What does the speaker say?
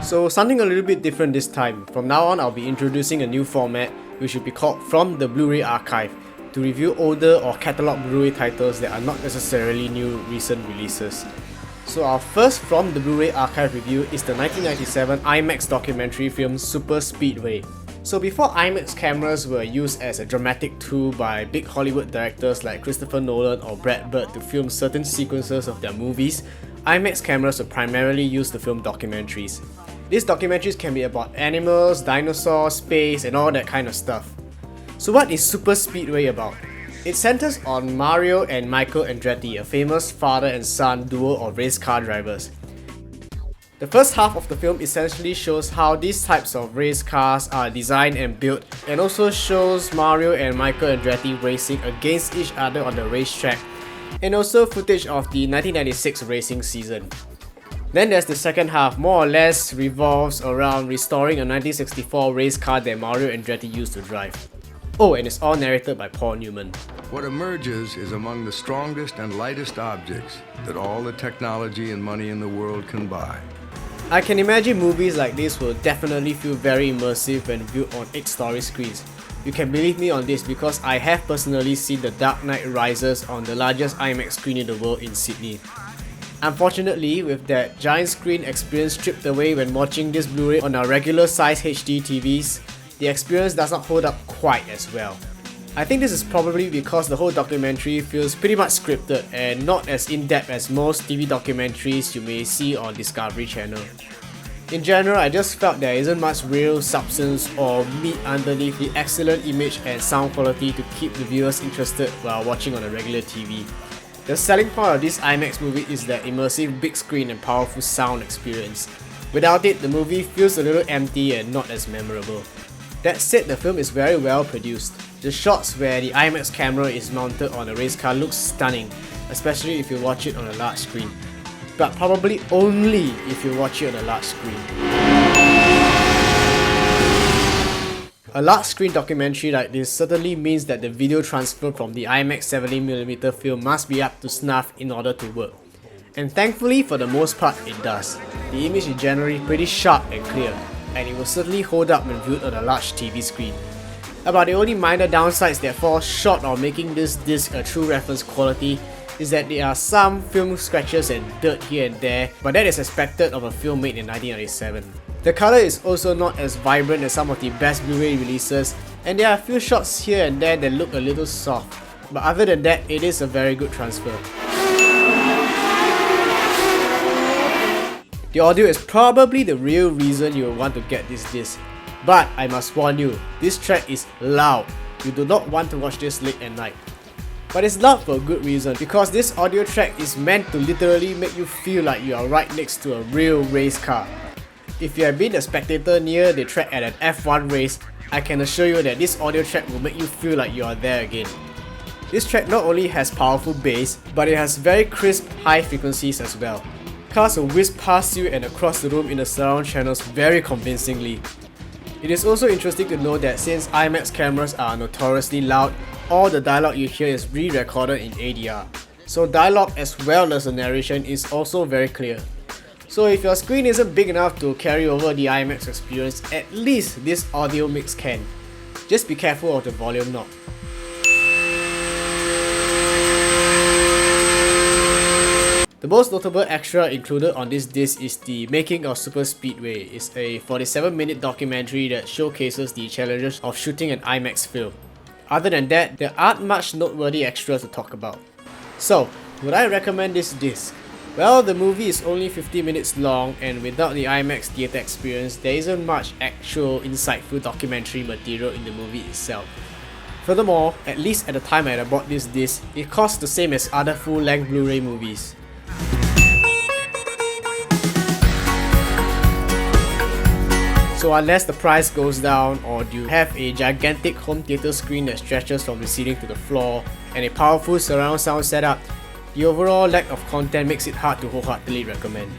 So something a little bit different this time. From now on, I'll be introducing a new format which will be called From the Blu-ray Archive, to review older or catalog Blu-ray titles that are not necessarily new recent releases. So our first From the Blu-ray Archive review is the 1997 IMAX documentary film Super Speedway. So before IMAX cameras were used as a dramatic tool by big Hollywood directors like Christopher Nolan or Brad Bird to film certain sequences of their movies, IMAX cameras were primarily used to film documentaries. These documentaries can be about animals, dinosaurs, space, and all that kind of stuff. So what is Super Speedway about? It centers on Mario and Michael Andretti, a famous father and son duo of race car drivers. The first half of the film essentially shows how these types of race cars are designed and built, and also shows Mario and Michael Andretti racing against each other on the racetrack, and also footage of the 1996 racing season. Then there's the second half, more or less revolves around restoring a 1964 race car that Mario Andretti used to drive. Oh, and it's all narrated by Paul Newman. What emerges is among the strongest and lightest objects that all the technology and money in the world can buy. I can imagine movies like this will definitely feel very immersive when viewed on 8-story screens. You can believe me on this because I have personally seen The Dark Knight Rises on the largest IMAX screen in the world in Sydney. Unfortunately, with that giant screen experience stripped away when watching this Blu-ray on our regular size HD TVs, the experience does not hold up quite as well. I think this is probably because the whole documentary feels pretty much scripted and not as in-depth as most TV documentaries you may see on Discovery Channel. In general, I just felt there isn't much real substance or meat underneath the excellent image and sound quality to keep the viewers interested while watching on a regular TV. The selling point of this IMAX movie is that immersive big screen and powerful sound experience. Without it, the movie feels a little empty and not as memorable. That said, the film is very well produced. The shots where the IMAX camera is mounted on a race car looks stunning, especially if you watch it on a large screen. But probably only if you watch it on a large screen. A large screen documentary like this certainly means that the video transfer from the IMAX 70mm film must be up to snuff in order to work. And thankfully, for the most part, it does. The image is generally pretty sharp and clear, and it will certainly hold up when viewed on a large TV screen. About the only minor downsides that fall short of making this disc a true reference quality is that there are some film scratches and dirt here and there, but that is expected of a film made in 1997. The colour is also not as vibrant as some of the best Blu-ray releases, and there are a few shots here and there that look a little soft, but other than that, it is a very good transfer. The audio is probably the real reason you will want to get this disc, but I must warn you, this track is loud. You do not want to watch this late at night. But it's loud for a good reason, because this audio track is meant to literally make you feel like you are right next to a real race car. If you have been a spectator near the track at an F1 race, I can assure you that this audio track will make you feel like you are there again. This track not only has powerful bass, but it has very crisp high frequencies as well. Cars will whiz past you and across the room in the surround channels very convincingly. It is also interesting to know that since IMAX cameras are notoriously loud, all the dialogue you hear is re-recorded in ADR. So dialogue as well as the narration is also very clear. So if your screen isn't big enough to carry over the IMAX experience, at least this audio mix can. Just be careful of the volume knob. The most notable extra included on this disc is the Making of Super Speedway. It's a 47-minute documentary that showcases the challenges of shooting an IMAX film. Other than that, there aren't much noteworthy extras to talk about. So, would I recommend this disc? Well, the movie is only 50 minutes long, and without the IMAX theatre experience, there isn't much actual insightful documentary material in the movie itself. Furthermore, at least at the time I bought this disc, it cost the same as other full-length Blu-ray movies. So unless the price goes down, or you have a gigantic home theatre screen that stretches from the ceiling to the floor, and a powerful surround sound setup, the overall lack of content makes it hard to wholeheartedly recommend.